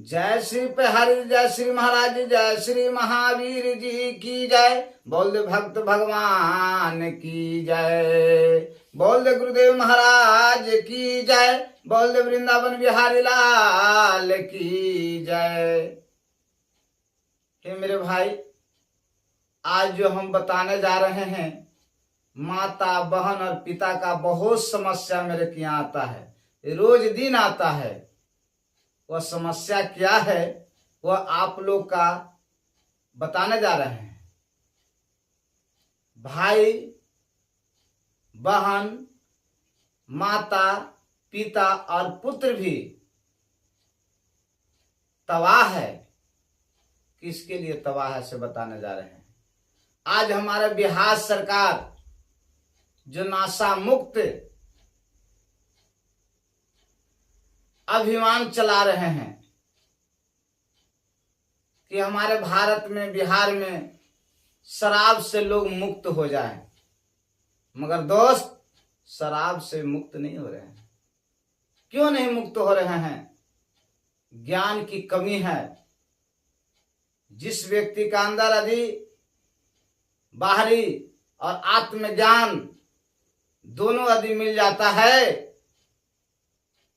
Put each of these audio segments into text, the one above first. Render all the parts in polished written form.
जय श्री हरि जय श्री महाराज जय श्री महावीर जी की जय। बोल दे भक्त भगवान की जय। बोल दे गुरुदेव महाराज की जय। बोल दे वृंदावन बिहारी लाल की जय। हे मेरे भाई, आज जो हम बताने जा रहे हैं, माता बहन और पिता का बहुत समस्या मेरे के यहाँ आता है, रोज दिन आता है। वह समस्या क्या है वह आप लोग का बताने जा रहे हैं। भाई बहन, माता पिता और पुत्र भी तबाह है। किसके लिए तबाह है से बताने जा रहे हैं। आज हमारे बिहार सरकार जो नशा मुक्त अभियान चला रहे हैं कि हमारे भारत में, बिहार में शराब से लोग मुक्त हो जाएं, मगर दोस्त शराब से मुक्त नहीं हो रहे हैं। क्यों नहीं मुक्त हो रहे हैं? ज्ञान की कमी है। जिस व्यक्ति का अंदर यदि बाहरी और आत्मज्ञान दोनों यदि मिल जाता है,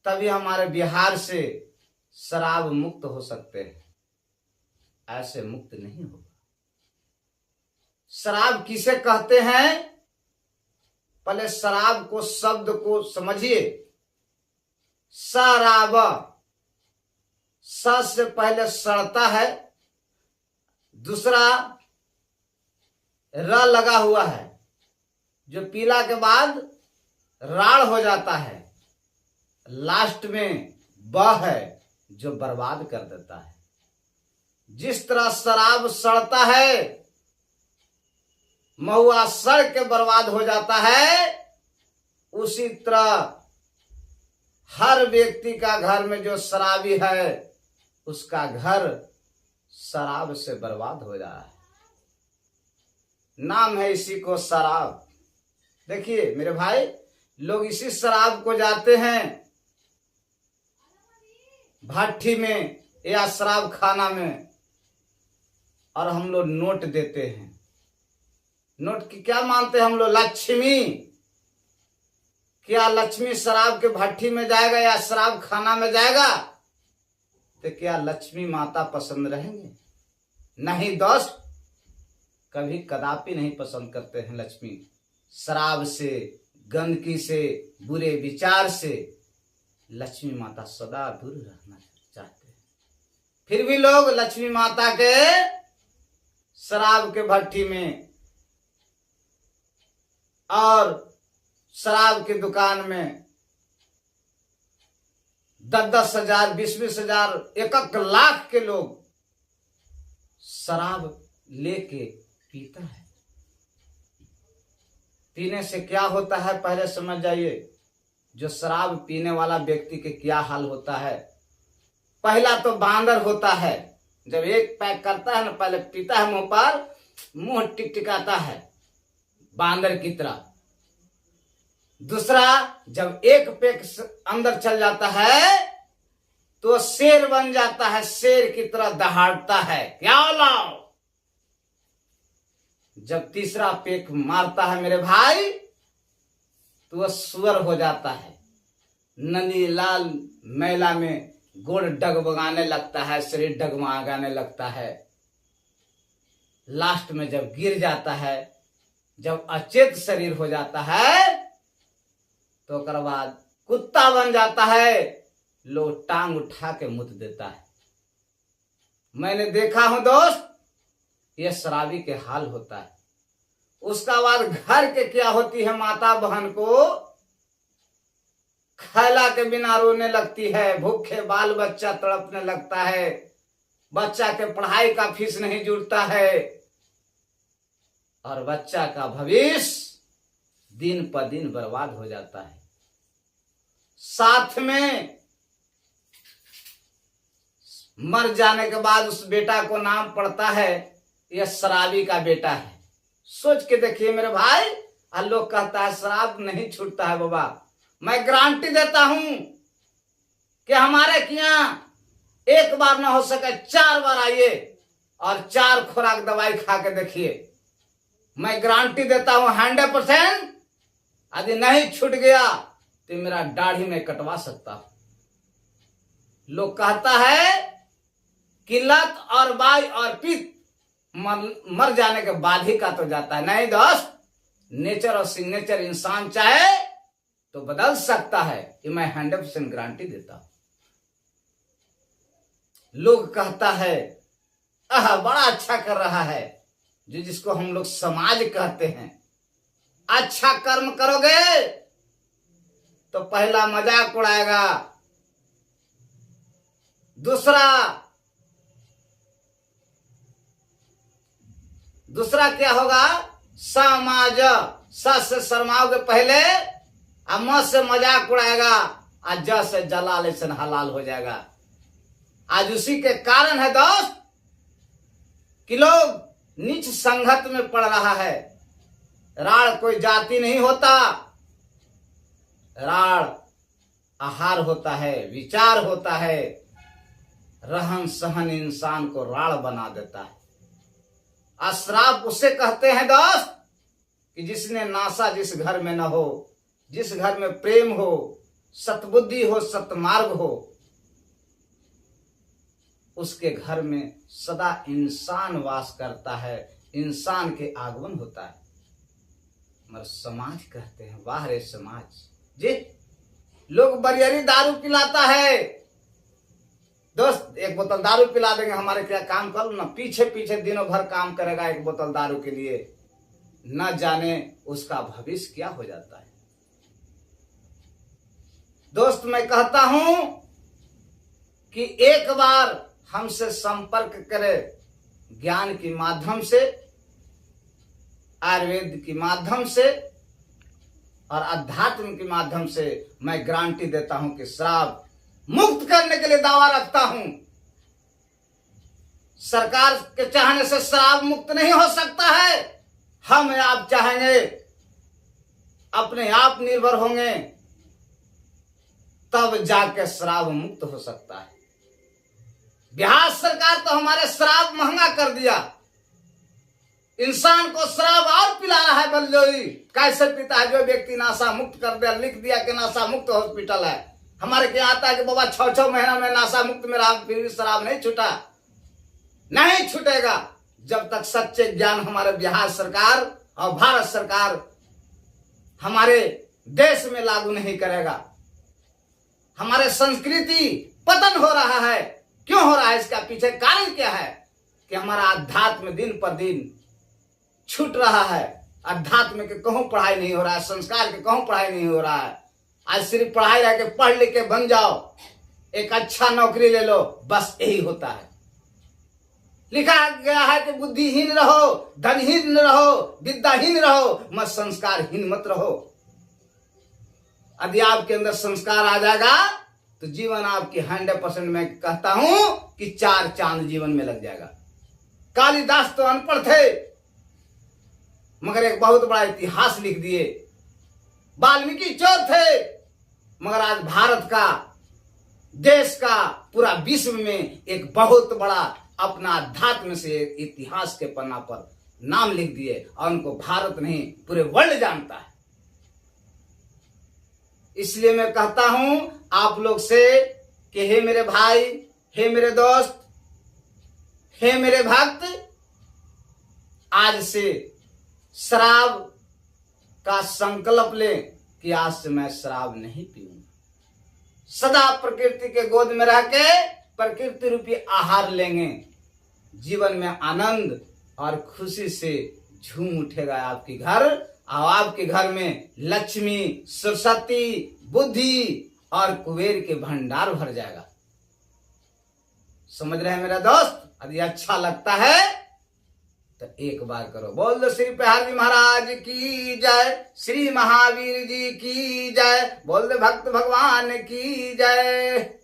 तभी हमारे बिहार से शराब मुक्त हो सकते हैं। ऐसे मुक्त नहीं होगा। शराब किसे कहते हैं? पहले शराब को, शब्द को समझिए। शराब, स से पहले सड़ता है, दूसरा र लगा हुआ है, जो पीला के बाद राड़ हो जाता है, लास्ट में ब है जो बर्बाद कर देता है। जिस तरह शराब सड़ता है, महुआ सड़ के बर्बाद हो जाता है, उसी तरह हर व्यक्ति का घर में जो शराबी है, उसका घर शराब से बर्बाद हो रहा है। नाम है इसी को शराब। देखिए मेरे भाई, लोग इसी शराब को जाते हैं भट्टी में या शराब खाना में, और हम लोग नोट देते हैं। नोट की क्या मानते हैं हम लोग? लक्ष्मी। क्या लक्ष्मी शराब के भट्टी में जाएगा या शराब खाना में जाएगा? तो क्या लक्ष्मी माता पसंद रहेंगे? नहीं दोस्त, कभी कदापि नहीं पसंद करते हैं लक्ष्मी। शराब से, गंदगी से, बुरे विचार से लक्ष्मी माता सदा दूर रहना चाहते हैं। फिर भी लोग लक्ष्मी माता के शराब के भट्टी में और शराब की दुकान में 10-10 हजार, 20-20 हजार, 1-1 लाख के लोग शराब लेके पीता है। पीने से क्या होता है पहले समझ जाइए। जो शराब पीने वाला व्यक्ति के क्या हाल होता है। पहला तो बांदर होता है। जब एक पैक करता है ना, पहले पीता है, मुंह पर मुंह टिकटिकाता है बांदर की तरह। दूसरा, जब एक पैक अंदर चल जाता है तो शेर बन जाता है, शेर की तरह दहाड़ता है, क्या लाओ। जब तीसरा पैक मारता है मेरे भाई, तो वह सुअर हो जाता है। नदी लाल मैला में गोड़ डगमगाने लगता है, शरीर डगमगाने लगता है। लास्ट में जब गिर जाता है, जब अचेत शरीर हो जाता है, तो उसके बाद कुत्ता बन जाता है। लोग टांग उठा के मुत देता है। मैंने देखा हूं दोस्त, यह शराबी के हाल होता है। उसका बाद घर के क्या होती है, माता बहन को खैला के बिना रोने लगती है, भूखे बाल बच्चा तड़पने लगता है, बच्चा के पढ़ाई का फीस नहीं जुड़ता है, और बच्चा का भविष्य दिन पर दिन बर्बाद हो जाता है। साथ में मर जाने के बाद उस बेटा को नाम पड़ता है यह शराबी का बेटा है। सोच के देखिए मेरे भाई। लोग कहता है शराब नहीं छूटता है। बाबा मैं गारंटी देता हूं कि हमारे यहाँ एक बार ना हो सके 4 बार आइए और 4 खुराक दवाई खा के देखिए। मैं गारंटी देता हूं 100%। यदि नहीं छूट गया तो मेरा दाढ़ी में कटवा सकता हूं। लोग कहता है कि लत और बाई और पित्त मर जाने के बाद ही का तो जाता है। नहीं दोस्त, नेचर और सिग्नेचर इंसान चाहे तो बदल सकता है, ये मैं 100% गारंटी देता हूं। लोग कहता है बड़ा अच्छा कर रहा है, जो जिसको हम लोग समाज कहते हैं। अच्छा कर्म करोगे तो पहला मजाक उड़ाएगा, दूसरा क्या होगा, समाज से शर्माओगे पहले, म से मजाक उड़ाएगा, और ज से जलाल से हलाल हो जाएगा। आज उसी के कारण है दोस्त कि लोग नीच संगत में पड़ रहा है। राड़ कोई जाति नहीं होता, राड़ आहार होता है, विचार होता है। रहन सहन इंसान को राड़ बना देता है। अश्राप उसे कहते हैं दोस्त कि जिसने नासा जिस घर में न हो, जिस घर में प्रेम हो, सतबुद्धि हो, सतमार्ग हो, उसके घर में सदा इंसान वास करता है, इंसान के आगमन होता है। मगर समाज कहते हैं, वाह रे समाज जी। लोग बरियरी दारू पिलाता है दोस्त, एक बोतल दारू पिला देंगे, हमारे क्या काम करो ना, पीछे पीछे दिनों भर काम करेगा एक बोतल दारू के लिए, न जाने उसका भविष्य क्या हो जाता है। दोस्त मैं कहता हूं कि एक बार हमसे संपर्क करे, ज्ञान के माध्यम से, आयुर्वेद के माध्यम से और अध्यात्म के माध्यम से मैं गारंटी देता हूं कि श्राप मुक्त करने के लिए दावा रखता हूं। सरकार के चाहने से श्राप मुक्त नहीं हो सकता है। हम आप चाहेंगे, अपने आप निर्भर होंगे, तब जाके श्राप मुक्त हो सकता है। बिहार सरकार तो हमारे श्राप महंगा कर दिया, इंसान को शराब और पिला रहा है। बल्लोई कैसे पीता है? जो व्यक्ति नाशा मुक्त कर दिया, लिख दिया कि नाशा मुक्त हॉस्पिटल है। हमारे क्या आता है कि बाबा 6-6 महीना में नाशा मुक्त में रहा, फिर भी शराब नहीं छूटा। नहीं छूटेगा जब तक सच्चे ज्ञान हमारे बिहार सरकार और भारत सरकार हमारे देश में लागू नहीं करेगा। हमारे संस्कृति पतन हो रहा है। क्यों हो रहा है? इसका पीछे कारण क्या है? कि हमारा अध्यात्म दिन पर दिन छूट रहा है। अध्यात्म के कहूं पढ़ाई नहीं हो रहा है, संस्कार के कहूं पढ़ाई नहीं हो रहा है। आज सिर्फ पढ़ाई रह के पढ़ लिख के बन जाओ, एक अच्छा नौकरी ले लो, बस यही होता है। लिखा गया है कि बुद्धिहीन रहो, धनहीन रहो, विद्याहीन रहो, मत संस्कारहीन मत रहो। यदि आपके अंदर संस्कार आ जाएगा तो जीवन आपकी 100% मैं कहता हूं कि 4 चांद जीवन में लग जाएगा। कालिदास तो अनपढ़ थे मगर एक बहुत बड़ा इतिहास लिख दिए। वाल्मीकि चोर थे मगर आज भारत का, देश का, पूरा विश्व में एक बहुत बड़ा अपना अध्यात्म से इतिहास के पन्ना पर नाम लिख दिए और उनको भारत नहीं पूरे वर्ल्ड जानता है। इसलिए मैं कहता हूं आप लोग से कि हे मेरे भाई, हे मेरे दोस्त, हे मेरे भक्त, आज से शराब का संकल्प ले कि आज से मैं शराब नहीं पीऊंगा। सदा प्रकृति के गोद में रह के प्रकृति रूपी आहार लेंगे। जीवन में आनंद और खुशी से झूम उठेगा आपके घर, और आपके घर में लक्ष्मी, सरस्वती, बुद्धि और कुबेर के भंडार भर जाएगा। समझ रहे हैं मेरा दोस्त? यदि अच्छा लगता है तो एक बार करो। बोल दो श्री प्रहलाद जी महाराज की जय, श्री महावीर जी की जय, बोल दो भक्त भगवान की जय।